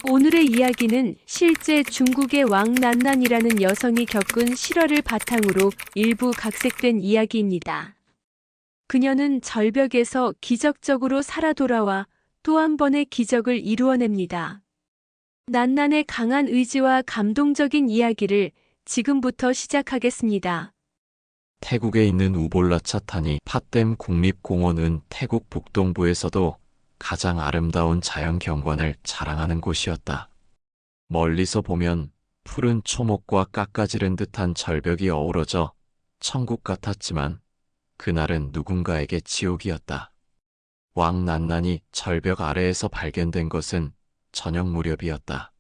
오늘의 이야기는 실제 중국의 왕 난난이라는 여성이 겪은 실화를 바탕으로 일부 각색된 이야기입니다. 그녀는 절벽에서 기적적으로 살아 돌아와 또 한 번의 기적을 이루어냅니다. 난난의 강한 의지와 감동적인 이야기를 지금부터 시작하겠습니다. 태국에 있는 우볼라차타니 팥댐 국립공원은 태국 북동부에서도 가장 아름다운 자연 경관을 자랑하는 곳이었다. 멀리서 보면 푸른 초목과 깎아지른 듯한 절벽이 어우러져 천국 같았지만 그날은 누군가에게 지옥이었다. 왕 난난이 절벽 아래에서 발견된 것은 저녁 무렵이었다.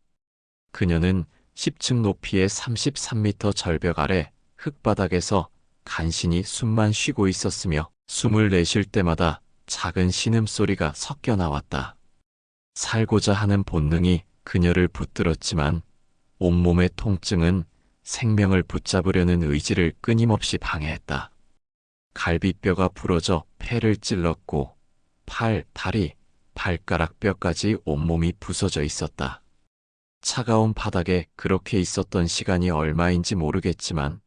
그녀는 10층 높이의 33m 절벽 아래 흙바닥에서 간신히 숨만 쉬고 있었으며 숨을 내쉴 때마다 작은 신음소리가 섞여 나왔다. 살고자 하는 본능이 그녀를 붙들었지만 온몸의 통증은 생명을 붙잡으려는 의지를 끊임없이 방해했다. 갈비뼈가 부러져 폐를 찔렀고 팔, 다리, 발가락 뼈까지 온몸이 부서져 있었다. 차가운 바닥에 그렇게 있었던 시간이 얼마인지 모르겠지만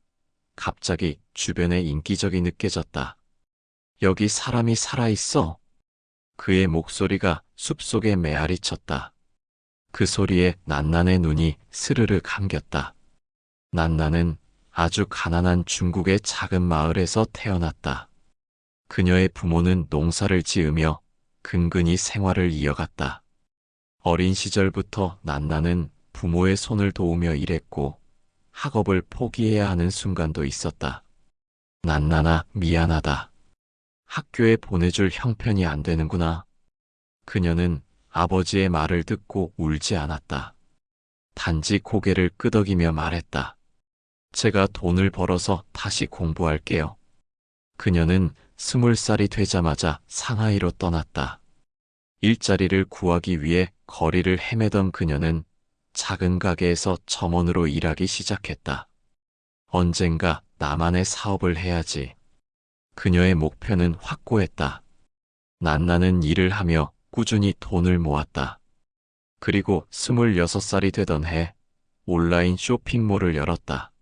갑자기 주변에 인기적이 느껴졌다. 여기 사람이 살아있어. 그의 목소리가 숲속에 메아리 쳤다. 그 소리에 난난의 눈이 스르르 감겼다. 난난은 아주 가난한 중국의 작은 마을에서 태어났다. 그녀의 부모는 농사를 지으며 근근히 생활을 이어갔다. 어린 시절부터 난난은 부모의 손을 도우며 일했고 학업을 포기해야 하는 순간도 있었다. 난난아, 미안하다. 학교에 보내줄 형편이 안 되는구나. 그녀는 아버지의 말을 듣고 울지 않았다. 단지 고개를 끄덕이며 말했다. 제가 돈을 벌어서 다시 공부할게요. 그녀는 20살이 되자마자 상하이로 떠났다. 일자리를 구하기 위해 거리를 헤매던 그녀는 작은 가게에서 점원으로 일하기 시작했다. 언젠가 나만의 사업을 해야지. 그녀의 목표는 확고했다. 난난은 일을 하며 꾸준히 돈을 모았다. 그리고 26살이 되던 해 온라인 쇼핑몰을 열었다.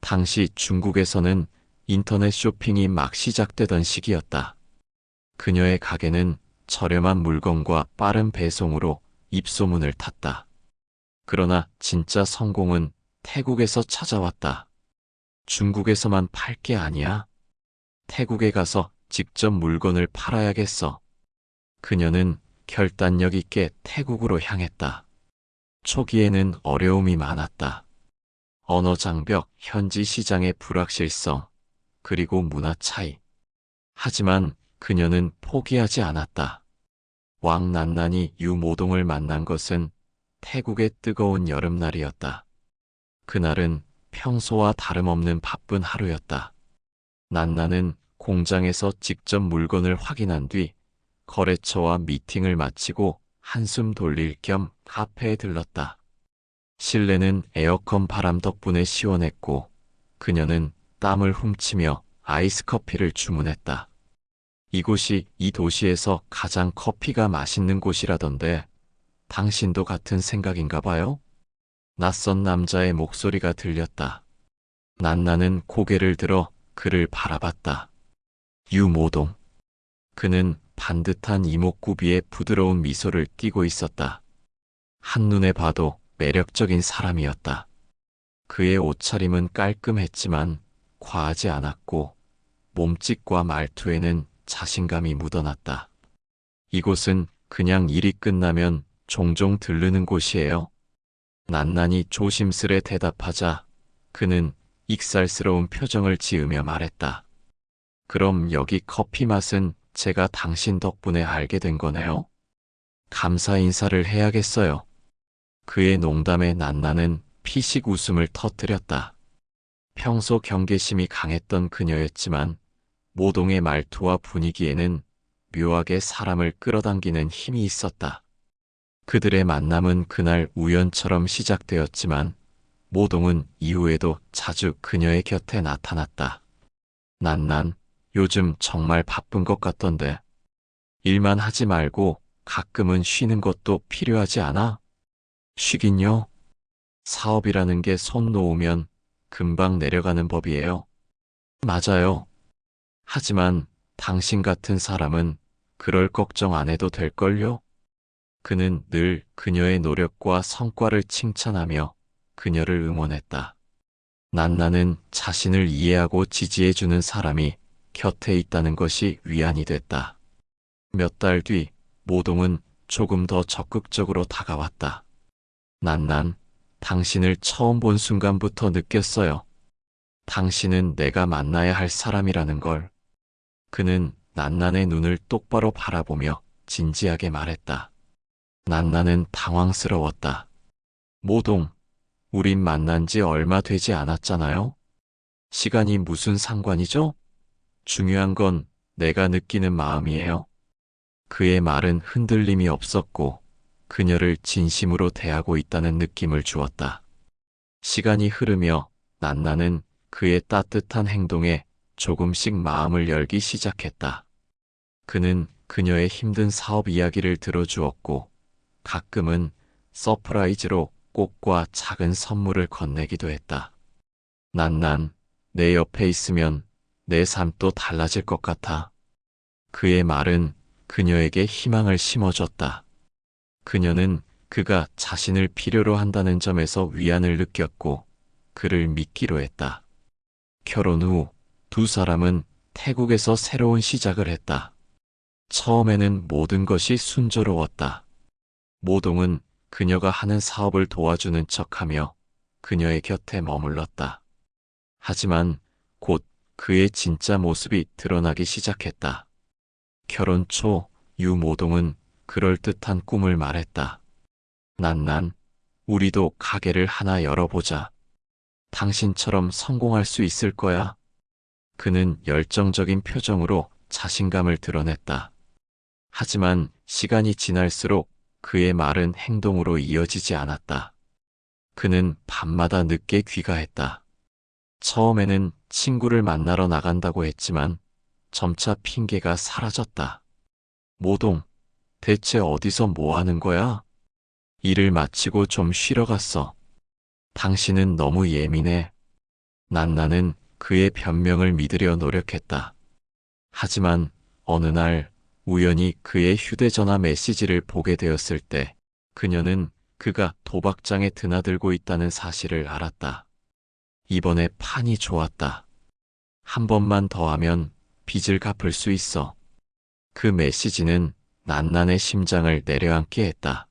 당시 중국에서는 인터넷 쇼핑이 막 시작되던 시기였다. 그녀의 가게는 저렴한 물건과 빠른 배송으로 입소문을 탔다. 그러나 진짜 성공은 태국에서 찾아왔다. 중국에서만 팔 게 아니야. 태국에 가서 직접 물건을 팔아야겠어. 그녀는 결단력 있게 태국으로 향했다. 초기에는 어려움이 많았다. 언어 장벽, 현지 시장의 불확실성, 그리고 문화 차이. 하지만 그녀는 포기하지 않았다. 왕 난난이 유모동을 만난 것은 태국의 뜨거운 여름날이었다. 그날은 평소와 다름없는 바쁜 하루였다. 난난은 공장에서 직접 물건을 확인한 뒤 거래처와 미팅을 마치고 한숨 돌릴 겸 카페에 들렀다. 실내는 에어컨 바람 덕분에 시원했고 그녀는 땀을 훔치며 아이스 커피를 주문했다. 이곳이 이 도시에서 가장 커피가 맛있는 곳이라던데 당신도 같은 생각인가 봐요? 낯선 남자의 목소리가 들렸다. 난나는 고개를 들어 그를 바라봤다. 유모동. 그는 반듯한 이목구비에 부드러운 미소를 띠고 있었다. 한눈에 봐도 매력적인 사람이었다. 그의 옷차림은 깔끔했지만 과하지 않았고 몸짓과 말투에는 자신감이 묻어났다. 이곳은 그냥 일이 끝나면 종종 들르는 곳이에요. 난난이 조심스레 대답하자 그는 익살스러운 표정을 지으며 말했다. 그럼 여기 커피 맛은 제가 당신 덕분에 알게 된 거네요. 감사 인사를 해야겠어요. 그의 농담에 난난은 피식 웃음을 터뜨렸다. 평소 경계심이 강했던 그녀였지만 모동의 말투와 분위기에는 묘하게 사람을 끌어당기는 힘이 있었다. 그들의 만남은 그날 우연처럼 시작되었지만 모동은 이후에도 자주 그녀의 곁에 나타났다. 난난, 요즘 정말 바쁜 것 같던데. 일만 하지 말고 가끔은 쉬는 것도 필요하지 않아? 쉬긴요. 사업이라는 게 손 놓으면 금방 내려가는 법이에요. 맞아요. 하지만 당신 같은 사람은 그럴 걱정 안 해도 될걸요? 그는 늘 그녀의 노력과 성과를 칭찬하며 그녀를 응원했다. 난나는 자신을 이해하고 지지해주는 사람이 곁에 있다는 것이 위안이 됐다. 몇 달 뒤, 모동은 조금 더 적극적으로 다가왔다. 난난, 당신을 처음 본 순간부터 느꼈어요. 당신은 내가 만나야 할 사람이라는 걸. 그는 난난의 눈을 똑바로 바라보며 진지하게 말했다. 난나는 당황스러웠다. 모동, 우린 만난 지 얼마 되지 않았잖아요? 시간이 무슨 상관이죠? 중요한 건 내가 느끼는 마음이에요. 그의 말은 흔들림이 없었고 그녀를 진심으로 대하고 있다는 느낌을 주었다. 시간이 흐르며 난나는 그의 따뜻한 행동에 조금씩 마음을 열기 시작했다. 그는 그녀의 힘든 사업 이야기를 들어주었고 가끔은 서프라이즈로 꽃과 작은 선물을 건네기도 했다. 난난, 내 옆에 있으면 내 삶도 달라질 것 같아. 그의 말은 그녀에게 희망을 심어줬다. 그녀는 그가 자신을 필요로 한다는 점에서 위안을 느꼈고 그를 믿기로 했다. 결혼 후 두 사람은 태국에서 새로운 시작을 했다. 처음에는 모든 것이 순조로웠다. 모동은 그녀가 하는 사업을 도와주는 척하며 그녀의 곁에 머물렀다. 하지만 곧 그의 진짜 모습이 드러나기 시작했다. 결혼 초 유모동은 그럴듯한 꿈을 말했다. 난난, 우리도 가게를 하나 열어보자. 당신처럼 성공할 수 있을 거야. 그는 열정적인 표정으로 자신감을 드러냈다. 하지만 시간이 지날수록 그의 말은 행동으로 이어지지 않았다. 그는 밤마다 늦게 귀가했다. 처음에는 친구를 만나러 나간다고 했지만 점차 핑계가 사라졌다. 모동, 대체 어디서 뭐 하는 거야? 일을 마치고 좀 쉬러 갔어. 당신은 너무 예민해. 난나는 그의 변명을 믿으려 노력했다. 하지만 어느 날 우연히 그의 휴대전화 메시지를 보게 되었을 때 그녀는 그가 도박장에 드나들고 있다는 사실을 알았다. 이번에 판이 좋았다. 한 번만 더 하면 빚을 갚을 수 있어. 그 메시지는 난난의 심장을 내려앉게 했다.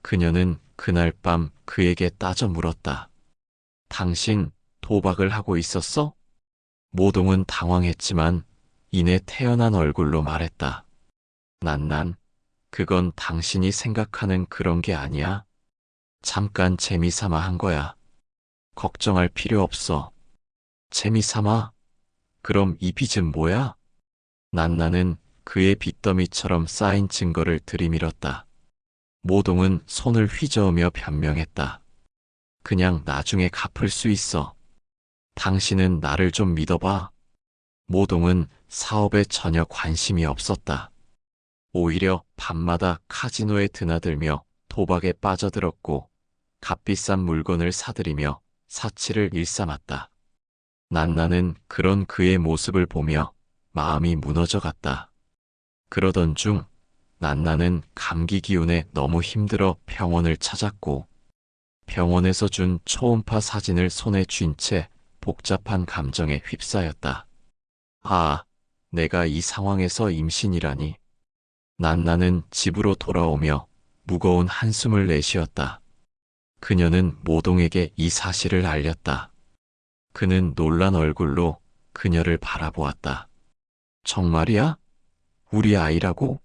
그녀는 그날 밤 그에게 따져 물었다. 당신 도박을 하고 있었어? 모동은 당황했지만 이내 태연한 얼굴로 말했다. 난난, 그건 당신이 생각하는 그런 게 아니야. 잠깐 재미삼아 한 거야. 걱정할 필요 없어. 재미삼아? 그럼 이 빚은 뭐야? 난나는 그의 빚더미처럼 쌓인 증거를 들이밀었다. 모동은 손을 휘저으며 변명했다. 그냥 나중에 갚을 수 있어. 당신은 나를 좀 믿어봐. 모동은 사업에 전혀 관심이 없었다. 오히려 밤마다 카지노에 드나들며 도박에 빠져들었고 값비싼 물건을 사들이며 사치를 일삼았다. 난나는 그런 그의 모습을 보며 마음이 무너져갔다. 그러던 중 난나는 감기 기운에 너무 힘들어 병원을 찾았고 병원에서 준 초음파 사진을 손에 쥔 채 복잡한 감정에 휩싸였다. 아, 내가 이 상황에서 임신이라니. 난나는 집으로 돌아오며 무거운 한숨을 내쉬었다. 그녀는 모동에게 이 사실을 알렸다. 그는 놀란 얼굴로 그녀를 바라보았다. 정말이야? 우리 아이라고?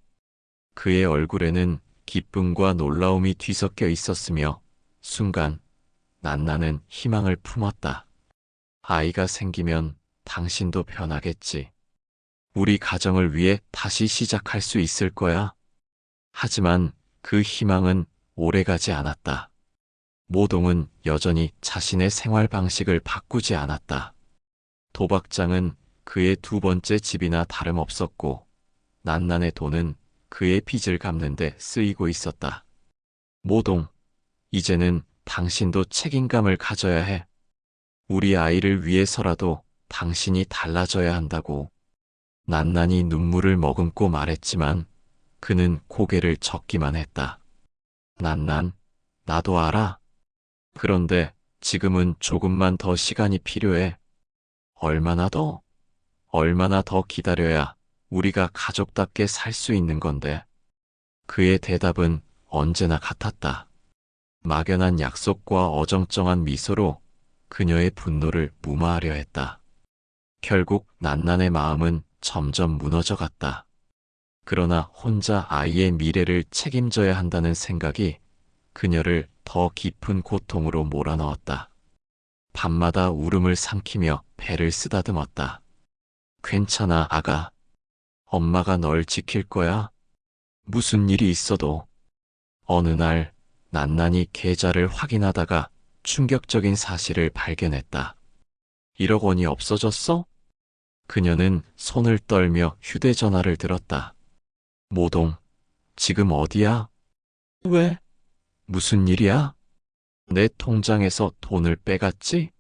그의 얼굴에는 기쁨과 놀라움이 뒤섞여 있었으며 순간 난나는 희망을 품었다. 아이가 생기면 당신도 변하겠지. 우리 가정을 위해 다시 시작할 수 있을 거야. 하지만 그 희망은 오래가지 않았다. 모동은 여전히 자신의 생활 방식을 바꾸지 않았다. 도박장은 그의 두 번째 집이나 다름없었고 난난의 돈은 그의 빚을 갚는 데 쓰이고 있었다. 모동, 이제는 당신도 책임감을 가져야 해. 우리 아이를 위해서라도 당신이 달라져야 한다고. 난난이 눈물을 머금고 말했지만 그는 고개를 젓기만 했다. 난난, 나도 알아. 그런데 지금은 조금만 더 시간이 필요해. 얼마나 더? 얼마나 더 기다려야 우리가 가족답게 살 수 있는 건데. 그의 대답은 언제나 같았다. 막연한 약속과 어정쩡한 미소로 그녀의 분노를 무마하려 했다. 결국 난난의 마음은 점점 무너져 갔다. 그러나 혼자 아이의 미래를 책임져야 한다는 생각이 그녀를 더 깊은 고통으로 몰아넣었다. 밤마다 울음을 삼키며 배를 쓰다듬었다. 괜찮아, 아가. 엄마가 널 지킬 거야. 무슨 일이 있어도. 어느 날 난난이 계좌를 확인하다가 충격적인 사실을 발견했다. 1억 원이 없어졌어? 그녀는 손을 떨며 휴대전화를 들었다. 모동, 지금 어디야? 왜? 무슨 일이야? 내 통장에서 돈을 빼갔지?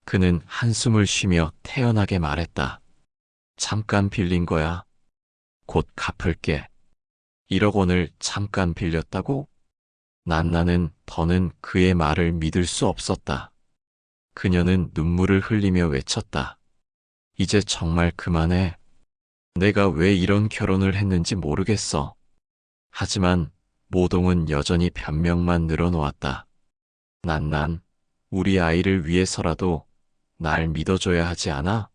그는 한숨을 쉬며 태연하게 말했다. 잠깐 빌린 거야. 곧 갚을게. 1억 원을 잠깐 빌렸다고? 난나는 더는 그의 말을 믿을 수 없었다. 그녀는 눈물을 흘리며 외쳤다. 이제 정말 그만해. 내가 왜 이런 결혼을 했는지 모르겠어. 하지만 모동은 여전히 변명만 늘어놓았다. 난난, 우리 아이를 위해서라도 날 믿어줘야 하지 않아?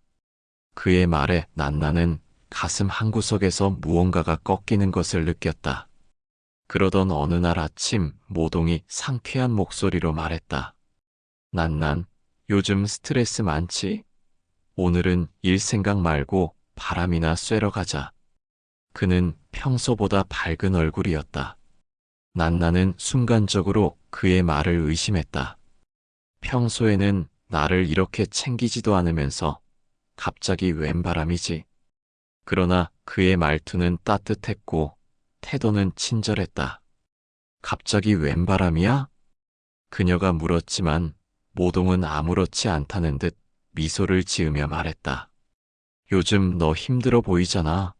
그의 말에 난나는 가슴 한구석에서 무언가가 꺾이는 것을 느꼈다. 그러던 어느 날 아침 모동이 상쾌한 목소리로 말했다. 난난, 요즘 스트레스 많지? 오늘은 일 생각 말고 바람이나 쐬러 가자. 그는 평소보다 밝은 얼굴이었다. 난나는 순간적으로 그의 말을 의심했다. 평소에는 나를 이렇게 챙기지도 않으면서 갑자기 웬 바람이지? 그러나 그의 말투는 따뜻했고 태도는 친절했다. 갑자기 웬 바람이야? 그녀가 물었지만 모동은 아무렇지 않다는 듯 미소를 지으며 말했다. 요즘 너 힘들어 보이잖아.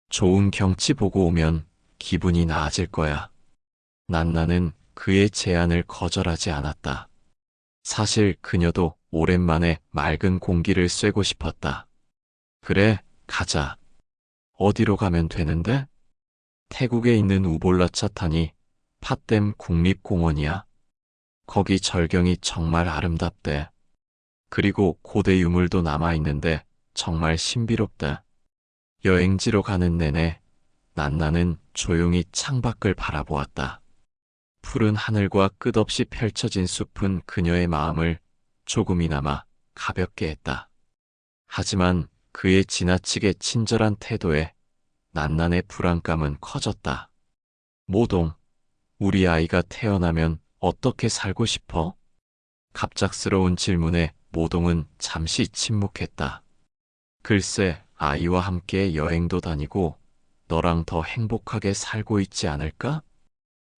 좋은 경치 보고 오면 기분이 나아질 거야. 난나는 그의 제안을 거절하지 않았다. 사실 그녀도 오랜만에 맑은 공기를 쐬고 싶었다. 그래, 가자. 어디로 가면 되는데? 태국에 있는 우볼라차탄이 팥댐 국립공원이야. 거기 절경이 정말 아름답대. 그리고 고대 유물도 남아있는데 정말 신비롭다. 여행지로 가는 내내 난나는 조용히 창밖을 바라보았다. 푸른 하늘과 끝없이 펼쳐진 숲은 그녀의 마음을 조금이나마 가볍게 했다. 하지만 그의 지나치게 친절한 태도에 난난의 불안감은 커졌다. 모동, 우리 아이가 태어나면 어떻게 살고 싶어? 갑작스러운 질문에 모동은 잠시 침묵했다. 글쎄, 아이와 함께 여행도 다니고 너랑 더 행복하게 살고 있지 않을까?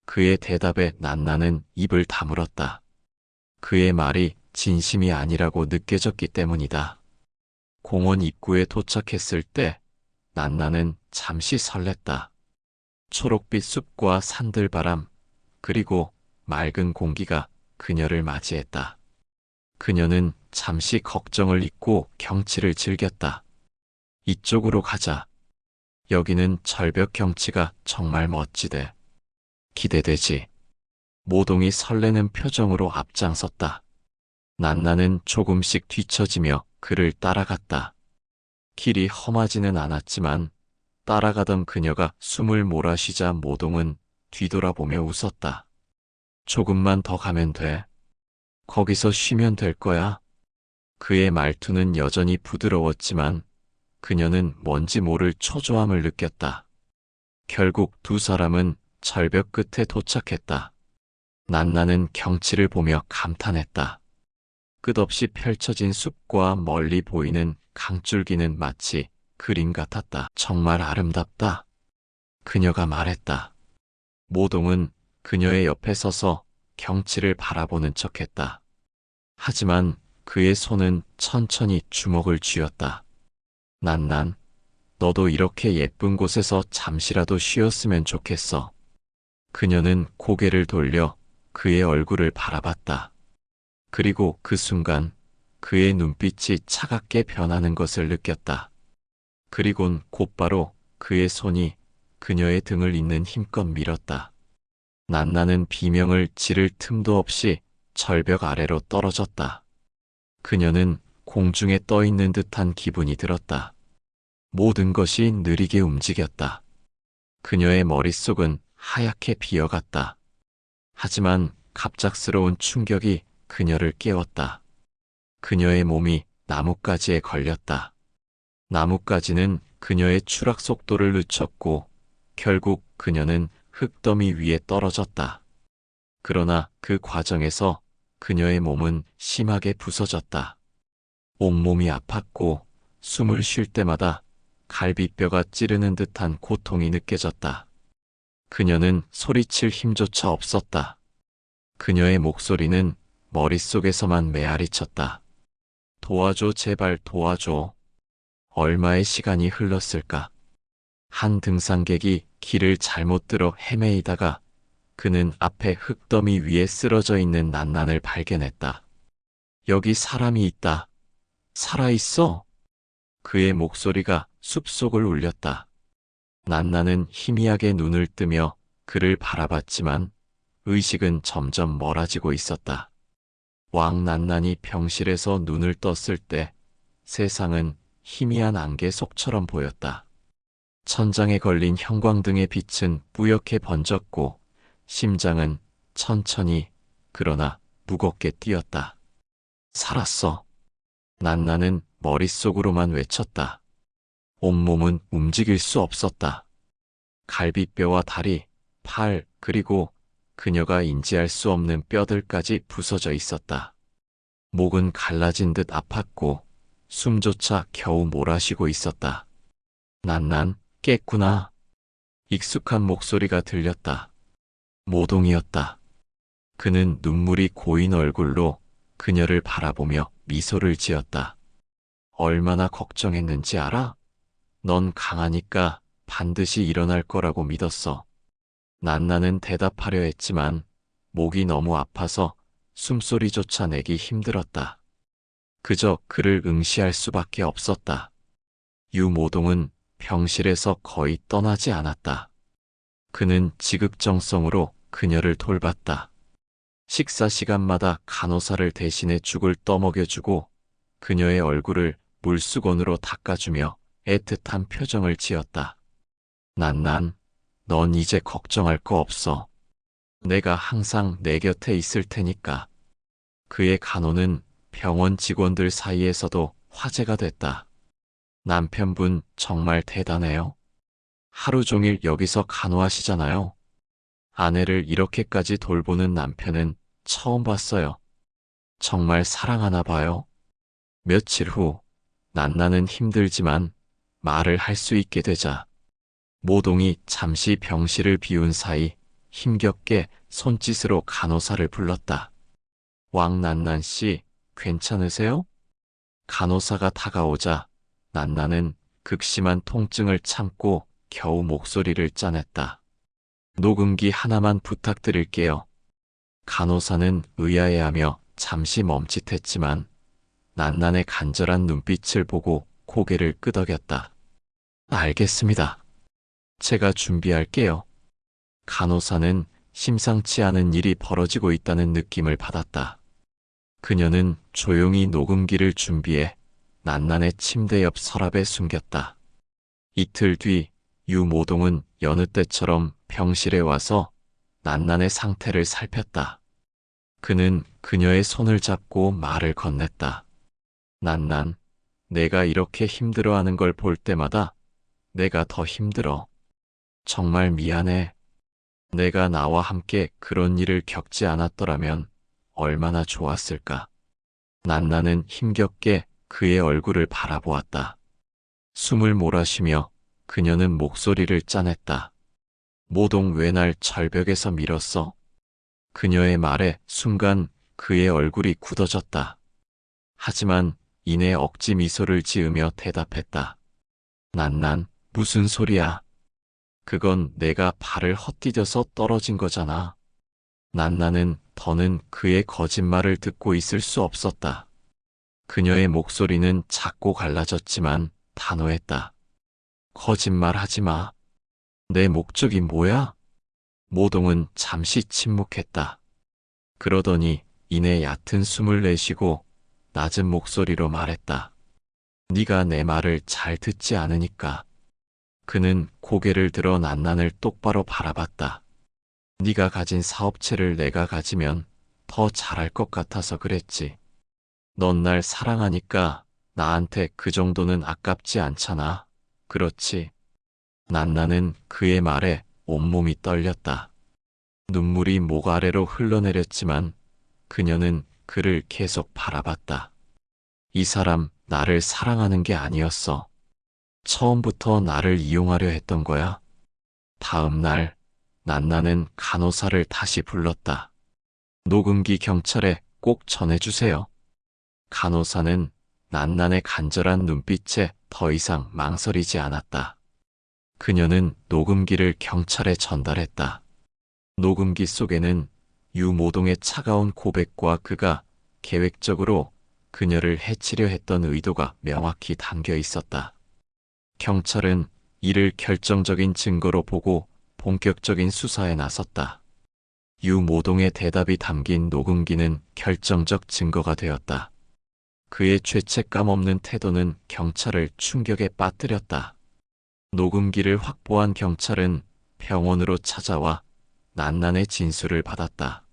그의 대답에 난나는 입을 다물었다. 그의 말이 진심이 아니라고 느껴졌기 때문이다. 공원 입구에 도착했을 때 난나는 잠시 설렜다. 초록빛 숲과 산들바람, 그리고 맑은 공기가 그녀를 맞이했다. 그녀는 잠시 걱정을 잊고 경치를 즐겼다. 이쪽으로 가자. 여기는 절벽 경치가 정말 멋지대. 기대되지. 모동이 설레는 표정으로 앞장섰다. 난나는 조금씩 뒤처지며 그를 따라갔다. 길이 험하지는 않았지만 따라가던 그녀가 숨을 몰아쉬자 모동은 뒤돌아보며 웃었다. 조금만 더 가면 돼. 거기서 쉬면 될 거야. 그의 말투는 여전히 부드러웠지만 그녀는 뭔지 모를 초조함을 느꼈다. 결국 두 사람은 절벽 끝에 도착했다. 난나는 경치를 보며 감탄했다. 끝없이 펼쳐진 숲과 멀리 보이는 강줄기는 마치 그림 같았다. 정말 아름답다. 그녀가 말했다. 모동은 그녀의 옆에 서서 경치를 바라보는 척했다. 하지만 그의 손은 천천히 주먹을 쥐었다. 난난, 너도 이렇게 예쁜 곳에서 잠시라도 쉬었으면 좋겠어. 그녀는 고개를 돌려 그의 얼굴을 바라봤다. 그리고 그 순간 그의 눈빛이 차갑게 변하는 것을 느꼈다. 그리곤 곧바로 그의 손이 그녀의 등을 잇는 힘껏 밀었다. 난나는 비명을 지를 틈도 없이 절벽 아래로 떨어졌다. 그녀는 공중에 떠 있는 듯한 기분이 들었다. 모든 것이 느리게 움직였다. 그녀의 머릿속은 하얗게 비어갔다. 하지만 갑작스러운 충격이 그녀를 깨웠다. 그녀의 몸이 나뭇가지에 걸렸다. 나뭇가지는 그녀의 추락 속도를 늦췄고 결국 그녀는 흙더미 위에 떨어졌다. 그러나 그 과정에서 그녀의 몸은 심하게 부서졌다. 온몸이 아팠고 숨을 쉴 때마다 갈비뼈가 찌르는 듯한 고통이 느껴졌다. 그녀는 소리칠 힘조차 없었다. 그녀의 목소리는 머릿속에서만 메아리쳤다. 도와줘, 제발 도와줘. 얼마의 시간이 흘렀을까? 한 등산객이 길을 잘못 들어 헤매이다가 그는 앞에 흙더미 위에 쓰러져 있는 난난을 발견했다. 여기 사람이 있다. 살아있어. 그의 목소리가 숲속을 울렸다. 난난은 희미하게 눈을 뜨며 그를 바라봤지만 의식은 점점 멀어지고 있었다. 왕난난이 병실에서 눈을 떴을 때 세상은 희미한 안개 속처럼 보였다. 천장에 걸린 형광등의 빛은 뿌옇게 번졌고 심장은 천천히 그러나 무겁게 뛰었다. 살았어. 난나는 머릿속으로만 외쳤다. 온몸은 움직일 수 없었다. 갈비뼈와 다리, 팔, 그리고 그녀가 인지할 수 없는 뼈들까지 부서져 있었다. 목은 갈라진 듯 아팠고 숨조차 겨우 몰아쉬고 있었다. 난난, 깼구나. 익숙한 목소리가 들렸다. 모동이었다. 그는 눈물이 고인 얼굴로 그녀를 바라보며 미소를 지었다. 얼마나 걱정했는지 알아? 넌 강하니까 반드시 일어날 거라고 믿었어. 난나는 대답하려 했지만 목이 너무 아파서 숨소리조차 내기 힘들었다. 그저 그를 응시할 수밖에 없었다. 유모동은 병실에서 거의 떠나지 않았다. 그는 지극정성으로 그녀를 돌봤다. 식사 시간마다 간호사를 대신해 죽을 떠먹여주고 그녀의 얼굴을 물수건으로 닦아주며 애틋한 표정을 지었다. 난난, 넌 이제 걱정할 거 없어. 내가 항상 내 곁에 있을 테니까. 그의 간호는 병원 직원들 사이에서도 화제가 됐다. 남편분 정말 대단해요. 하루 종일 여기서 간호하시잖아요. 아내를 이렇게까지 돌보는 남편은 처음 봤어요. 정말 사랑하나 봐요. 며칠 후, 난나는 힘들지만 말을 할 수 있게 되자 모동이 잠시 병실을 비운 사이 힘겹게 손짓으로 간호사를 불렀다. 왕난난 씨, 괜찮으세요? 간호사가 다가오자 난나는 극심한 통증을 참고 겨우 목소리를 짜냈다. 녹음기 하나만 부탁드릴게요. 간호사는 의아해하며 잠시 멈칫했지만 난난의 간절한 눈빛을 보고 고개를 끄덕였다. 알겠습니다. 제가 준비할게요. 간호사는 심상치 않은 일이 벌어지고 있다는 느낌을 받았다. 그녀는 조용히 녹음기를 준비해 난난의 침대 옆 서랍에 숨겼다. 이틀 뒤 유모동은 여느 때처럼 병실에 와서 난난의 상태를 살폈다. 그는 그녀의 손을 잡고 말을 건넸다. 난난, 내가 이렇게 힘들어하는 걸 볼 때마다 내가 더 힘들어. 정말 미안해. 내가 나와 함께 그런 일을 겪지 않았더라면 얼마나 좋았을까. 난나는 힘겹게 그의 얼굴을 바라보았다. 숨을 몰아쉬며 그녀는 목소리를 짜냈다. 모동 왜 날 절벽에서 밀었어? 그녀의 말에 순간 그의 얼굴이 굳어졌다. 하지만 이내 억지 미소를 지으며 대답했다. 난난, 무슨 소리야? 그건 내가 발을 헛디뎌서 떨어진 거잖아. 난나는 더는 그의 거짓말을 듣고 있을 수 없었다. 그녀의 목소리는 작고 갈라졌지만 단호했다. 거짓말하지 마. 내 목적이 뭐야? 모동은 잠시 침묵했다. 그러더니 이내 얕은 숨을 내쉬고 낮은 목소리로 말했다. 네가 내 말을 잘 듣지 않으니까. 그는 고개를 들어 난난을 똑바로 바라봤다. 네가 가진 사업체를 내가 가지면 더 잘할 것 같아서 그랬지. 넌 날 사랑하니까 나한테 그 정도는 아깝지 않잖아. 그렇지. 난나는 그의 말에 온몸이 떨렸다. 눈물이 목 아래로 흘러내렸지만 그녀는 그를 계속 바라봤다. 이 사람 나를 사랑하는 게 아니었어. 처음부터 나를 이용하려 했던 거야. 다음 날 난나는 간호사를 다시 불렀다. 녹음기 경찰에 꼭 전해주세요. 간호사는 난난의 간절한 눈빛에 더 이상 망설이지 않았다. 그녀는 녹음기를 경찰에 전달했다. 녹음기 속에는 유모동의 차가운 고백과 그가 계획적으로 그녀를 해치려 했던 의도가 명확히 담겨 있었다. 경찰은 이를 결정적인 증거로 보고 본격적인 수사에 나섰다. 유모동의 대답이 담긴 녹음기는 결정적 증거가 되었다. 그의 죄책감 없는 태도는 경찰을 충격에 빠뜨렸다. 녹음기를 확보한 경찰은 병원으로 찾아와 난난의 진술을 받았다.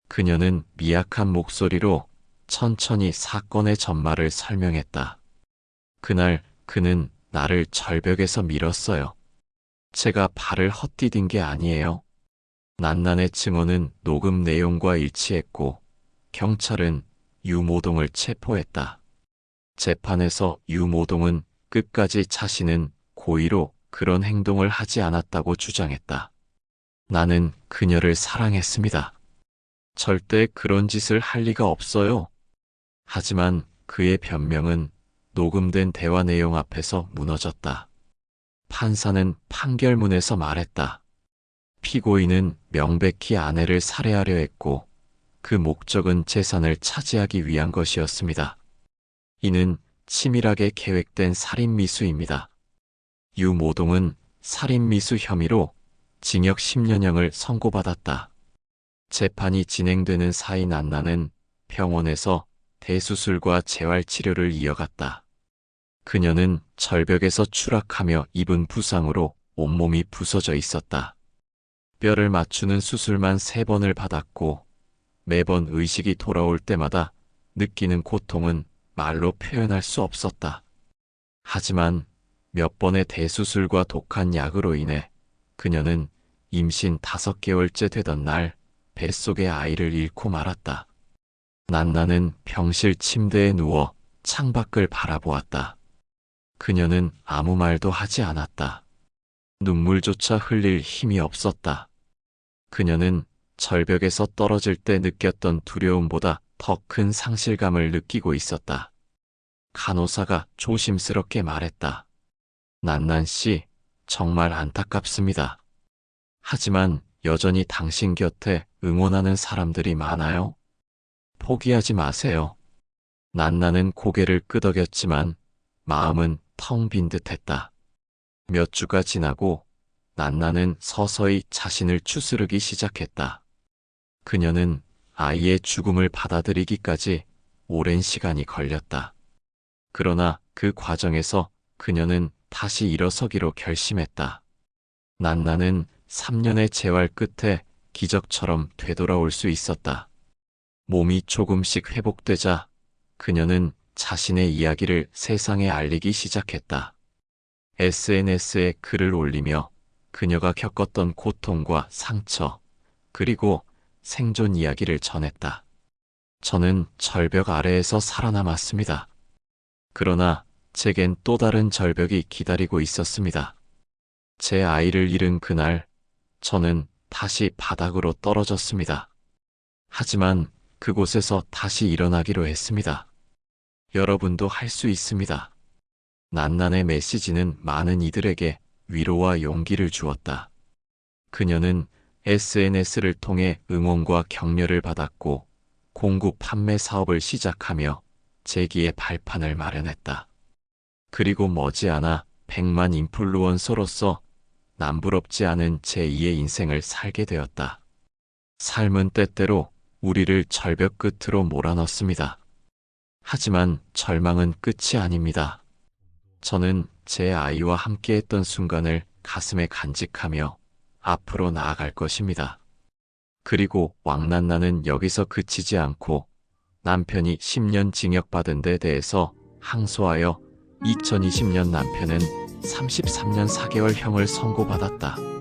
그녀는 미약한 목소리로 천천히 사건의 전말을 설명했다. 그날 그는 나를 절벽에서 밀었어요. 제가 발을 헛디딘 게 아니에요. 난난의 증언은 녹음 내용과 일치했고 경찰은 유모동을 체포했다. 재판에서 유모동은 끝까지 자신은 고의로 그런 행동을 하지 않았다고 주장했다. 나는 그녀를 사랑했습니다. 절대 그런 짓을 할 리가 없어요. 하지만 그의 변명은 녹음된 대화 내용 앞에서 무너졌다. 판사는 판결문에서 말했다. 피고인은 명백히 아내를 살해하려 했고 그 목적은 재산을 차지하기 위한 것이었습니다. 이는 치밀하게 계획된 살인미수입니다. 유모동은 살인미수 혐의로 징역 10년형을 선고받았다. 재판이 진행되는 사이 난나는 병원에서 대수술과 재활치료를 이어갔다. 그녀는 절벽에서 추락하며 입은 부상으로 온몸이 부서져 있었다. 뼈를 맞추는 수술만 3번을 받았고 매번 의식이 돌아올 때마다 느끼는 고통은 말로 표현할 수 없었다. 하지만 몇 번의 대수술과 독한 약으로 인해 그녀는 임신 5개월째 되던 날 뱃속의 아이를 잃고 말았다. 난나는 병실 침대에 누워 창밖을 바라보았다. 그녀는 아무 말도 하지 않았다. 눈물조차 흘릴 힘이 없었다. 그녀는 절벽에서 떨어질 때 느꼈던 두려움보다 더 큰 상실감을 느끼고 있었다. 간호사가 조심스럽게 말했다. 난난 씨, 정말 안타깝습니다. 하지만 여전히 당신 곁에 응원하는 사람들이 많아요. 포기하지 마세요. 난나는 고개를 끄덕였지만 마음은 텅 빈 듯했다. 몇 주가 지나고 난나는 서서히 자신을 추스르기 시작했다. 그녀는 아이의 죽음을 받아들이기까지 오랜 시간이 걸렸다. 그러나 그 과정에서 그녀는 다시 일어서기로 결심했다. 난나는 3년의 재활 끝에 기적처럼 되돌아올 수 있었다. 몸이 조금씩 회복되자 그녀는 자신의 이야기를 세상에 알리기 시작했다. SNS에 글을 올리며 그녀가 겪었던 고통과 상처, 그리고 생존 이야기를 전했다. 저는 절벽 아래에서 살아남았습니다. 그러나 제겐 또 다른 절벽이 기다리고 있었습니다. 제 아이를 잃은 그날, 저는 다시 바닥으로 떨어졌습니다. 하지만 그곳에서 다시 일어나기로 했습니다. 여러분도 할 수 있습니다. 난난의 메시지는 많은 이들에게 위로와 용기를 주었다. 그녀는 SNS를 통해 응원과 격려를 받았고 공구 판매 사업을 시작하며 재기의 발판을 마련했다. 그리고 머지않아 100만 인플루언서로서 남부럽지 않은 제2의 인생을 살게 되었다. 삶은 때때로 우리를 절벽 끝으로 몰아넣습니다. 하지만 절망은 끝이 아닙니다. 저는 제 아이와 함께했던 순간을 가슴에 간직하며 앞으로 나아갈 것입니다. 그리고 왕난나는 여기서 그치지 않고 남편이 10년 징역받은 데 대해서 항소하여 2020년 남편은 33년 4개월 형을 선고받았다.